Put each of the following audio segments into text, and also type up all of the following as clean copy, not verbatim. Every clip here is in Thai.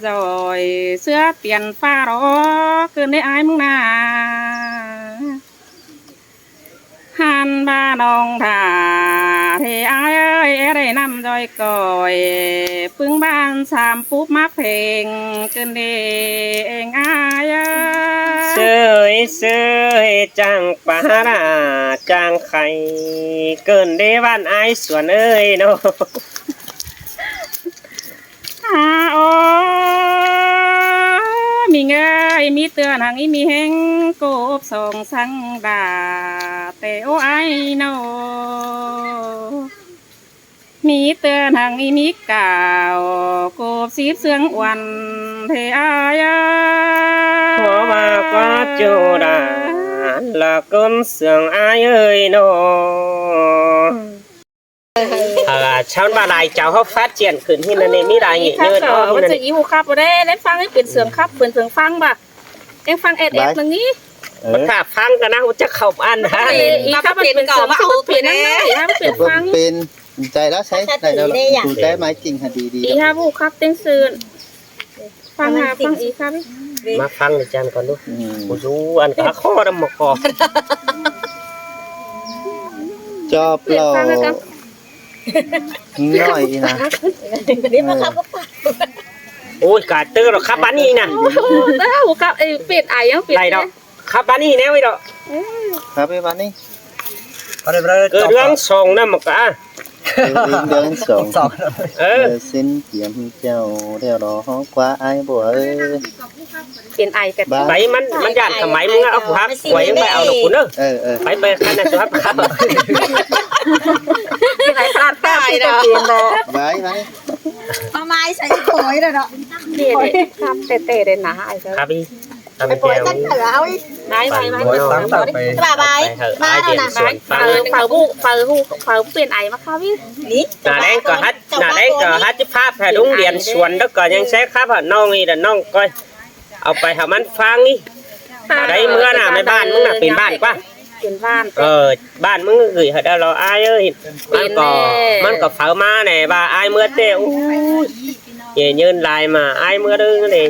rồi xưa tiền pha đó cứ để ai muốn na han ba nong thả thì ai ơi ở đây năm rồi còi phương ban sàm phút mắc phèn cơn đi anh ai sơi chàng phá ra chàng khay cơn đế van ai xuân ơi nó ô mình ơi mi tường hàng mi heng cốp sòng sang đà tê ô ai nô mi tường hàng mi cào cốp xíp xương oằn thế ai khó mà quá chỗ đà là cơn sương ai ơi nó chào bà lại chào họ phát triểnขึ้นที่นั่นเองนี่ได้เงี้ยเงินอ๋อ มันจะอีหูครับบ่ได้เล่นฟังให้เป็นเสียงครับเป็นเสียงฟังบ่เอ็งฟังแอดตรงนี้ มันถ้าฟังกันนะจะเข้าอันฮะ อีครับเป็นเสียงสูงเป็นนั่นได้ครับเป็นฟัง เป็นใจแล้วใช้ได้แล้วถูกใจไหมจริงค่ะดีอีครับผู้ครับเต็งซื่นฟังหาฟังอีครับ มาฟังดิจันก่อนดูกูรู้อันขาข้อดำหมกคอ จอบเราน้อยนะ นี่มาครับ โอ้ยกาตื้อหรอกครับบ้านนี้นะ เต้าครับไอ้เป็ดไอ้ยังเป็ด ไรดอกครับบ้านนี้แน่ไว้ดอก ครับไปบ้านนี้ เกิดเรื่องส่งนะหมกอ่ะ เดินสองเส้นเกี่ยมเจ้าเดี๋ยวรอกว่าไอ้บัว เป็นไอ้แต่ ไปมันยานสมัยมึงเอาผักไว้ยังไม่เอาดอกคุณเนอะไปขนาดครับครับ ไอ้พลาดตายนะ ไปไหม มาไม้ใส่โขยเลยเนาะ เด็ดครับเตะเด่นหนาไอ้ครับ ครับพี่ทำ ไป แก้ ปล่อยว ตั้งเหนือเอาอีก ไม้มา บายมาแล้วนะ เฝาเป็นไอ้มาครับพี่ นี่ หน้าแดงก็ฮัดจะภาพแผ่ดุงเรียนสวนแล้วก็ยังใช้ครับน้องนี่แต่น้องก้อยเอาไปทำมันฟังนี่ได้เมื่อน่ะไม่บ้านมึงน่ะเป็นบ้านกว่า เป็นบ้าน บ้านมึงคือให้ได้เราอายเอ้ยมันก็เฝ้ามาแน่บ่าอายเมื่อเต้ยืนลายมาอายเมื่อดึงนี่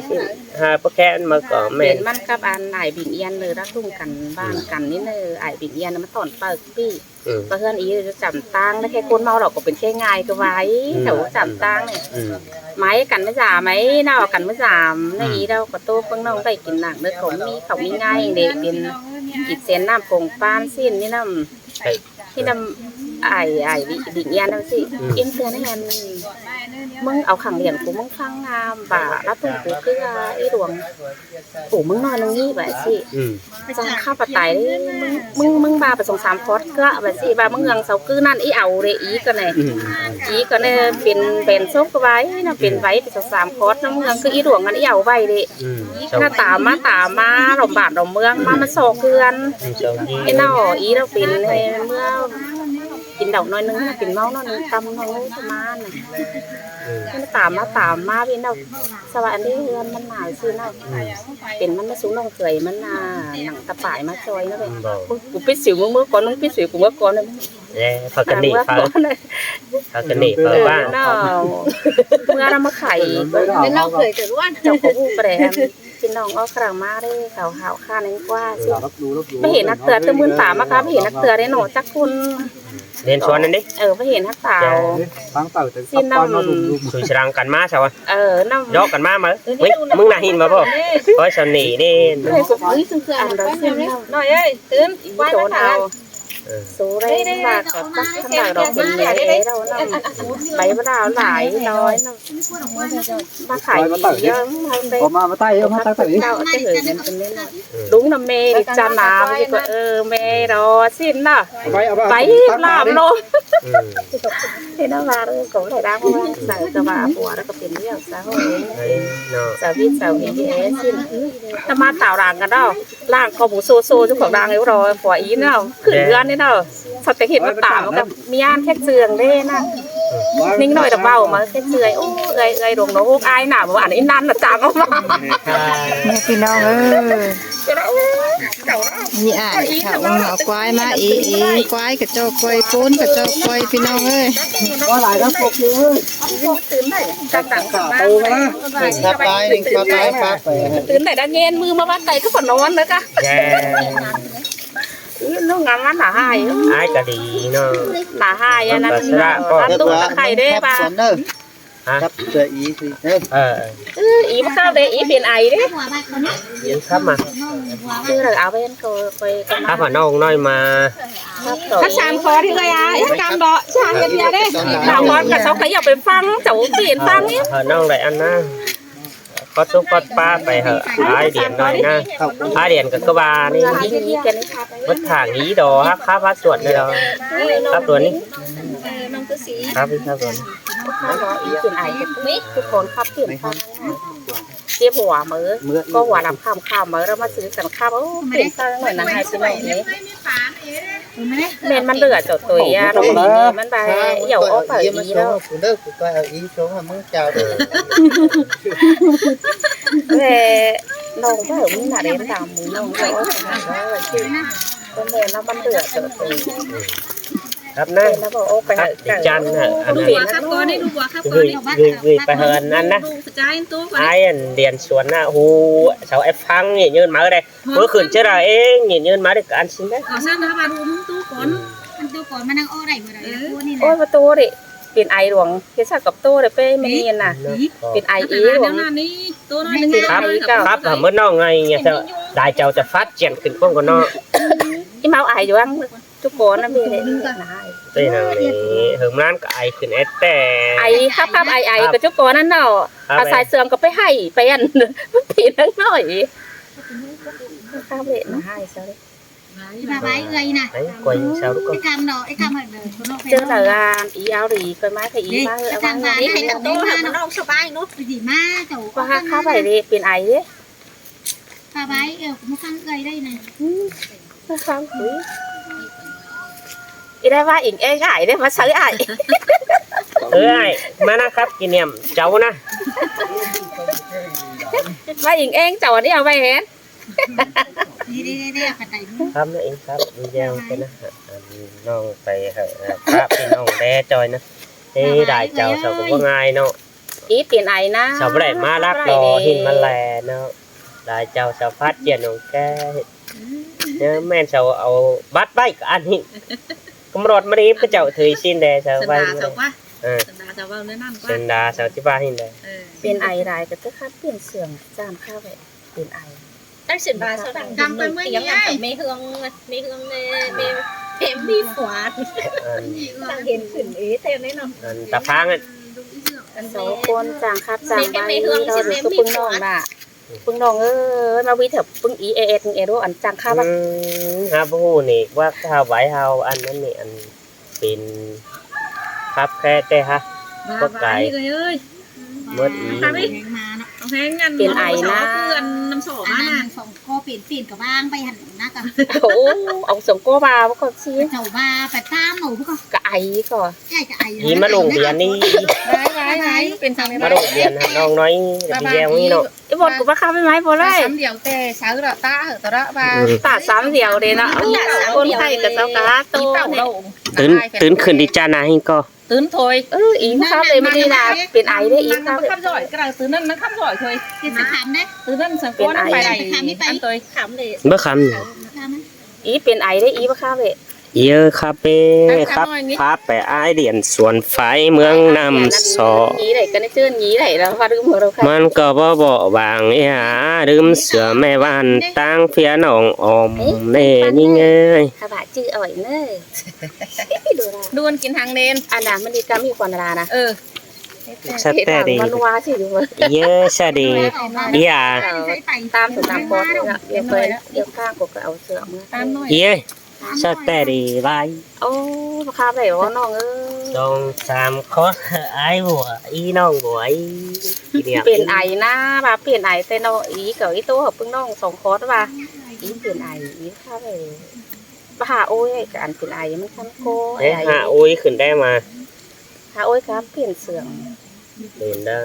ฮะพวกแค่มาก็แม่ เป็นมันกับอันไอ้บินเอียนเลยรักทุ่งกันบ้านกันนี่เลยไอ้บินเอียนมันตอนเปิดพี่เพื่อนอีจะจำตังแล้วแค่คนเมาเราก็เป็นแค่ง่ายก็ไว้แถวจำตังเนี่ยไม้กันไม่จ่าไม้เน่ากันไม่จ่าในอีเราก็ตู้เพิ่งน้องไปกินหนังเนื้อเขามีง่ายเด็กเป็นอีกเส้นน้ำผงป้านสิ้นนี่น้ำที่น้ำไอ้บินเอียนนั่นสิเอียนเตือนให้มันมึงเอาขังเหรียญกูมึงฟังงามบ่าแล้วตุ้งกูคือไอ้ดวงปู่มึงนอนตรงนี้แบบสิจะเข้าปะไตมึงบาไปส่ง3 คอร์สก็แบบสิบามึงเงเสากือนั่นอีเอาเลยอีก็เนี่ยเป็นซกไว้นะเป็นไว้ไปส่ง3 คอร์สน้ำเมืองคืออีดวงกันอีเอาไว้เลยหน้าตามาหลมบาดหลมเมืองมาโซเกือนไอ้น่าอีเราเป็นเมื่อกินดอกน้อยนึงเป็นเมาน้อยนึงตำน้อยประมาณน่ะมันตามมาเป็นดอกสวัสดีเฮือนมันหนาวซื่อเนาะเป็นมันมาสูงน้องเคยมันหนังตะป่ายมาจอยเนาะเป็นกูปิดสิวเมื่อก่อนน้องปิดสิวกูเมื่อก่อนเลย พักกันนี่พักกันนี่พักบ้าน เนาะเมื่อเรามาไข่ เป็นน้องเคยเกิดว่า เจ้าของผู้แปรกินน้องอ้อกลางมาได้เขาหาวข้านั่นกว่าสิไม่เห็นนักเตือตะมือป่ามาครับไม่เห็นนักเตือได้หนอจักคุณเรียนชวนนั่นดิ ไม่เห็นนักเต่าสิน้ำ สุยชรังกันมาใช่ไหม น้ำ ยกกันมาไหมมึงน่าหินมาป่ะเพราะสนีนี่ เลยสุดที่คืออันเราเสียหน่อยเอ้ยตื่นว่าโดนเอาสู้ได้มากกับตักขนาดเราเป็นเนื้อเราใบมะนาวหลายน้อยมาขายเยอะมาใต้เยอะมาตั้งแต่นี้เราจะเห็นเป็นเล่นลุงน้ำเมย์จานน้ำที่ก็เมย์รอสิ้นน่ะใบลามโลที่น่ารักเลยก็เลยได้เพราะว่าใส่กระบะบัวแล้วก็เป็นเรื่องสาวสาวพี่สาวมีเอสิ้นถ้ามาต่าวรางกันเนาะล่างคอหมูโซเจ้าของรางเอวรอปล่อยอีเนาะขึ้นเรือนนี่เนาะสัตว์แต่เห็นมันต่างกับมีย่านแค่เชืองเด้นะนิ่งหน่อยแต่เบามาแค่เชือยโอ้เอ้ยดวงน้องอายหนาบอกว่าอันนี้นั่นน่ะจางออกมา แม่พี่น้อง นี่อ่ะเขาเอาควายมาอีควายกับเจ้าควายปูนกับเจ้าควายพี่น้องเอ้ย ว่าหลายทั้งพวกคือ ต่างๆ ขาโตนะขับไปขับไปขับไป ตื่นแต่ด้านเย็นมือมาวัดไตก็ฝันนอนเลยกะ แย่ nó ngắm mắt là hai อายก็ดีเนาะ là hai anh ăn tung là khay đấy ba ครับเจออีสิเออ ý mà sao đấy ý biển ấy đấy ยินครับมา chứ là áo bên coi ครับมาน้องน้อยมา khách sạn khó đi rồi à ít cam đó sàn hiện giờ đấy nào món cả sáu cái dọc bên phăng cháu biển phăng ấy น้องได้อันนะก็ตุ๊กก็ป้าไปเหอะไอเดียนหน่อยนะไอเดียนกับกบานี่ ý cái này วัดถางนี้ดอครับข้าพัดสวดเลยดอครับตัวนี้ครับพี่ครับตัวนี้ ý biển ấy mấy cái con khắp biển phăng tiếp hỏa mới có hỏa làm khám mới ra mà xử sản khám biển phăng rồi là hai cái này đấy menมันเดือดจดตัวอ่ะเราไม่มีมันไปเหี่ยวออกไปอีแล้ว เด้อกูก็เอาอีโชว์ให้มึงเจ้าเด้อ về nông cái ở bên nào đến đào mù nông cái ở đó là chứ con mẹ nó bắn lửa trở từ ครับนะ nó bảo ô ครั phải บติจันฮะอันนั้น ครับก่อนได้ดูบ่ครับ กึยไปเฮินนั่นนะ กระจายตัวก่อน ไอ้อันเดียนสวนนะฮูเสาไอ้ฟังนี่ยืนมาได้เมื่อคืนเจ้าเองนี่ยืนมาได้กันสิได้ ก่อสร้างนะครับดูมึงตัวก่อนมันตัวก่อนมันนั่งอ้อได้บ่ได้ตัวนี่นะ ôi vào tô đi biển ai luồng cái sao cặp tô để pe mình nhìn nè biển ai ý เดี๋ยว luồng นั้นนี่ตัวน้อยนึง ครับเมื่อน้องไงเนี่ยจะได้เจ้าจะฟัดเจียนขึ้นพวกกันเนาะ cái máu ai doang chút con nó về đấy เป็นอย่างนี้ถึงนั้นก็ไอขึ้นแต่ ai khắp khắp ai ai cái chút con nó nào à xài sườn có phải hay phải ăn biển nó nổi khắp vậy là hai sao đấy มาไว้เอ้ยนะ ไอ้กวยเช้าทุกคน ไอ้คำเนาะไอ้คำเหรอตัวน้อง chứ là ý áo thì cái má thì ý má ở cam ngoài mà đi hay làตัวมันน้องสบายเนาะดีมากเจ้า qua khắp vậy đi biển ai đấy สบายมาฟังเอ้ยได้นะ không quý đi đây vai ỉnh e gãi đấy mà sấy ai ไอ้มานะครับกินเนี่ยเจ้านะ vai ỉnh e cháu đi ao vai hén นี่ขัดใจ ครับนะเองครับวิญญาณกันนะน้องไปเหอะพระพี่น้องแด่จอยนะนี่ได้เจ้าเจ้าก็ว่าง่ายเนาะ ý tiền ấy na ชาวบ้านมาลักรอหินมาแลเนาะได้เจ้าชาวพัดเจียนของแกเนี่ยแม่ชาวเอาบัดใบกับอันนี้กำรดมาดีพระเจ้าถือสิ้นแดชาว สัน บ้าน ดาเจ้าว่า สั สันดาเจ้าว่าเนื้อนั่น เป็นดาชาวที่บ้านหินแด tiền ấy lại cái tức khắc tiền sườn giảm khá vậy tiền ấy ตั้งสินบาสันดาทำไปเมื่อกี้ไม่เฮืองไม่เฮืองไม่เห็นมีขวานตั้งเห็นขึ้นเอ๊ะเท่านั้นเนาะ ตาพัง số con chàng khắp chàng bay đi đâu rồi cứ bưng nòng nè bưng nòng ơi mà vi thật bưng ý e đồ ăn chàng khắp ฮาบูนี่ว่าข้าวไหวเฮาอันนั้นนี่อันเป็นครับแค่แต่ฮะ ก็ไก่เอ้ย เมื่ออี มาเนาะแพงกันเพื่อนน้ำโสมาน่ะสองก็เปลี่ยนกับบ้างไปหันหน้ากัน ố ông sống cô bà bác con xí เจ้าบ้าไปตามหนูพวก cái ấy có ใหญ่จะไอ้ อีมาลงเบียนนี่ เป็นทาง มาลงเบียนน้องน้อยพี่แย้วนี่เนาะ cái bột của bác khắp với máy bột đây เดี๋ยวแต่เช้าเราตาเหอะตระบา tả sám dẻo đấy nó con khay cả sao cá tô này ตื่นขึ้นดิจานาให้ก็ ตื่นถอย ý khắp đấy mới đi là tiền ấy đấy ý khắp ขับจ่อยกระตื่นนั่นมันขับจ่อยถอย ที่สะขามนะ ตื่นนั่นสังกัดไปไหนอันตัว ขามเลย เมื่อค ý tiền ấy đấy ý bác khắp vậy ำเยอะครับเป้ครับพาไปอ้ายเดียนสวนไฟเมืองนำสอ nhí này cái này chưa nhí này là hoa đứa mở đầu khai มันก็บ่บ่บางอีหาลืมเสือแม่บ้านตั้งเฟียน้องอมแม่ยิ่งเอ้ย ถ้าบาชื่ออ่อยเนอะดูนะ ดวนกินทางเดน อันนั้นมันดีกามีความรานะ สเตดี มันว่าสิดูว่า เยอะซะดีอย่า ตามสุดตามโพสเนี่ยเดี๋ยวไปเดี๋ยวข้างก็เอาเสือมา ตามหน่อย เย้สเตดีไว้ โอ้ราคาไหนวะน้องเอ้ย ต้องสามข้อไอ้หัวอีน้องหัวอีเดียว เปลี่ยนไอนะมาเปลี่ยนไอแต่น้องอีกับอีตัวพึ่งน้องสองคอร์สป่ะอีเปลี่ยนไออีข้าไปบ้าโอ้ยการเปลี่ยนไอมันขั้นโค้ เอ้ยหาอุ้ยขึ้นได้มา หาโอ้ยครับเปลี่ยนเสื่อม เห็นได้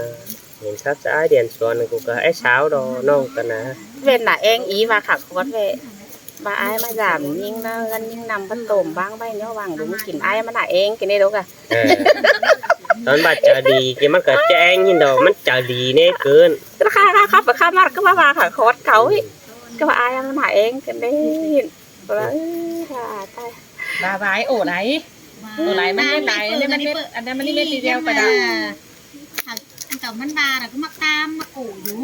เห็นครับai điện xuân cũng có ấy sáo đồ nông cái nào เว้นน่ะเองอีว่าขักคอดเว้บ่อายมาgiảmยิ่งนะกันยิ่งนำพัดต้มบ้างไปเนาะวางดูมันกินอายมันน่ะเองกินได้ดอกอ่ะ ตอนบัดจะดีกี่มันก็แจ้งยินดอกมันจะดีแน่เกิน ราคาไปค่ามาก็ว่าขักคอดเขาก็ว่าอายมันน่ะเองกันได้ว่าตาย bà vái ổ đấy ổ đấyมันได้เนี่ยมันเนี่ยอันนั้นมันนี่เล่นทีเดียวไปได้ อันเก่ามันบาแล้วก็มักตามมักกูอยู่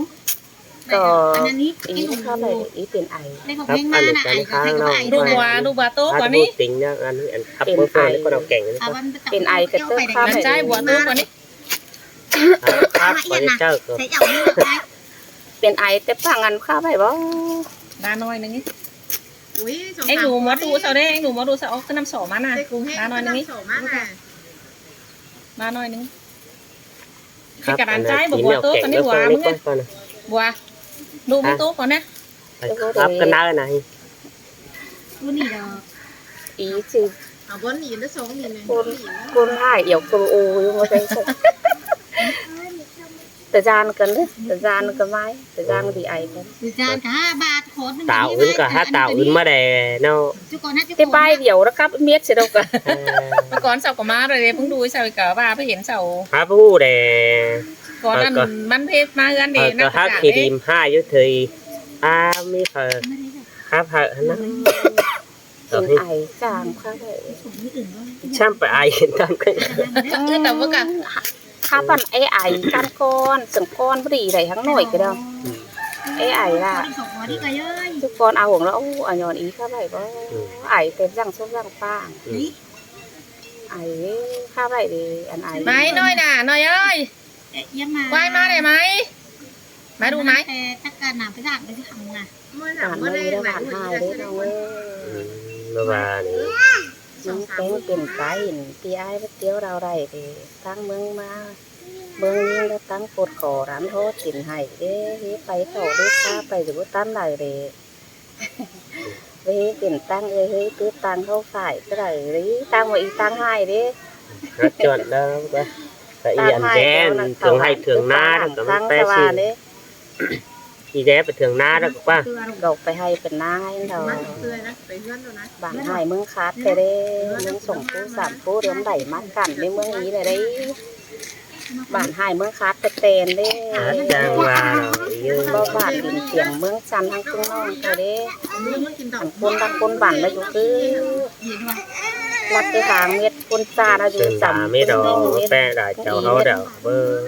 ก็ อันนี้ อีเข้าไปอีเป็นไอ ในของเพลงมาน่ะไอ้ใครก็ไอ้ ดู ด้วย ว่าดูว่าโต๊ะกว่า ดู นี้ ติงเนี่ยอันนี้อันขับเบอร์เฟอร์แล้วก็เราแก่งเลย เป็นไอกระเตื้อข้าม มันใช่บัวโต๊ะกว่านี้ ครับขอเจ้าก็ ใส่เอานี่ไง เป็นไอแต่ฟังอันข้าไปบ่ ดาน้อยนึงนี่ อุ้ยสง ไอ้ สาร หนูมาดูเสาได้ไอ้หนูมาดูเสาก็น้ำสอมันน่ะ ใส่กรุงเทพ ดาน้อยนึงนี่ โสมากอ่ะ ดาน้อยนึง ครับ กระดานใจบัวโต๊ะกันนี่บัวมึงไงบัวดูมึงโต๊ะก่อนนะครับ กันได้ไหน ดูนี่ดอก อีสิ เอาบนหนีแล้วสองหนีเลย คนหายเอี่ยวกรูอูอยู่มาได้สักแต่จานกันเด้แต่จานกันไม้แต่จานดีไอกัน คือจานค่ะบาทโคตร tạo ứng cả hát tạo ứng mà để nó จุกอนนะจุก ที่ป้ายเดี่ยวแล้วกับเมียดเสียดอกกัน เมื่อก่อนเสาก็มาเลยเพิ่งดูเสาเก๋อว่าไปเห็นเสา hát vu để ก่อนนั้นมันเพชรมาเงินเด็กนะ có hát khi đêm hai với thì mới phải hát hở nó เป็นไอจามข้าไป chăm phải ai hiện tâm cái คือแต่ว่ากับ ข้าปันไอกันก้อนสังก้อนพอดีไรทั้งหน่อยก็ได้ไอล่ะ สองหัวนี่ก็เยอะ ทุกคนเอาของแล้วเอาหยอนอีข้าไปบ่ไอเต็มร่างส้มร่างป้างไอข้าไปดีอันไอ ไหมน้อยน่ะน้อยเอ้ย เยี่ยมมา ไหวมาได้ไหมมาดูไหม แต่ถ้าการหนามไปด่างไปที่ทำไง เมื่อหนั อ่าง น เมื่อ ไม่ เล่น ได้ หนั ผ่าง น หัว หาย อี ได้ ก น้องเว้ย nó bà này มันเป็นสาหินที่ไอ้ไปเตี้ยวเราได้ดีตั้งเมืองมาเมืองนี้แล้วตั้งปวดคอร้านโทษกินให้เด้ไปต่อได้ข้าไปหรือว่าตั้งได้เด้เฮ้ยเป็นตั้งเฮ้ยตื้อตั้งเข้าฝ่ายก็ได้เลยตั้งว่าอีตั้งให้เด้ nó chọn đâu bà tại ý ăn gen thường hay thường na đượcตั้ง cái สว่า xin เด้ ý ghé phải thường na được qua ดอกไปให้เป็นนายเรา มันเตือนนะไปเพื่อนตัวนะ บางให้เมืองคัดไปเด้เมืองส่งผู้สามผู้เรียมไหลมัดกันในเมืองนี้เลยเด้บางให้เมืองคัดไปเตนเด้ trang vào บ่บาดดินเสียงเมืองจันทางตุ้งน้องไปเด้ มึงมันกินดอก บางคนบ้านแล้วอยู่คือรัดไปทางเม็ดคนจาเราอยู่ trên จำ đà mấy đồ pe đại chầu hấu đâu bơ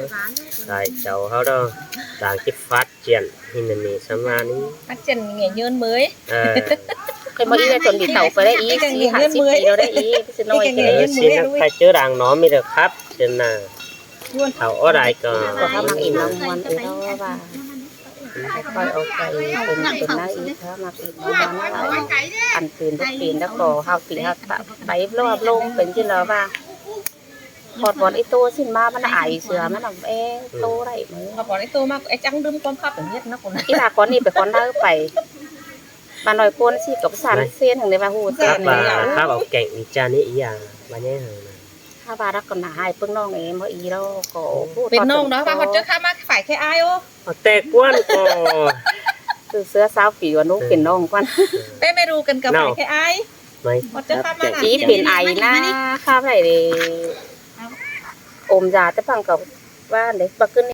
đại chầu hấu đâu đang cái phát triển hình này sắm ra ní พัดเจนเงี้ยยืนมือ เคยมาอีได้จนดิเต่าไปได้อีสี่หาสิบปีเราได้อีสิน้อยไป xin phải chứa đàng nó mới được khắp trên là thảo ở đại cờ ก็ถ้ามักอิ่มรางวัลเนาะว่าคอยเอาไปเป็นหน้าอีถ้ามักอิ่มรางวัลอะไรอันตื่นทุกปีแล้วก็เฮาปีเฮาไปรอบลงเป็นที่เราว่าพอดบอลไอตัวสิมามันไอเสือมันเอ๊โตได้มือ พอบอกไอ้ตัวมากไอ้จังดึมความคับอย่างเงี้ยนะคน อีลาก่อนนี่ไปก่อนเด้อไปบ้านน้อยโพนสิกับสันเส้นทางในบ้านฮู้เส้น khắp นี่ bà khắp ở cạnh đi cha ní ý à bà nhé ถ้าบารักก็หาให้เพิ่งน้องเองเพราะอีเราก็พูด เป็นน้องเนาะว่าเขาเจอข้ามาฝ่ายแค่อายโอ้ tè quan cò คือเสื้อสาวปีว่านุเป็นน้องกว่า เป้ไม่รู้กันกับฝ่ายแค่อาย mày เขาเจอข้ามา อีเป็นไอนะข้าไปเลยอมยาแต่ฟังกับว่าเด็กบักขึ้น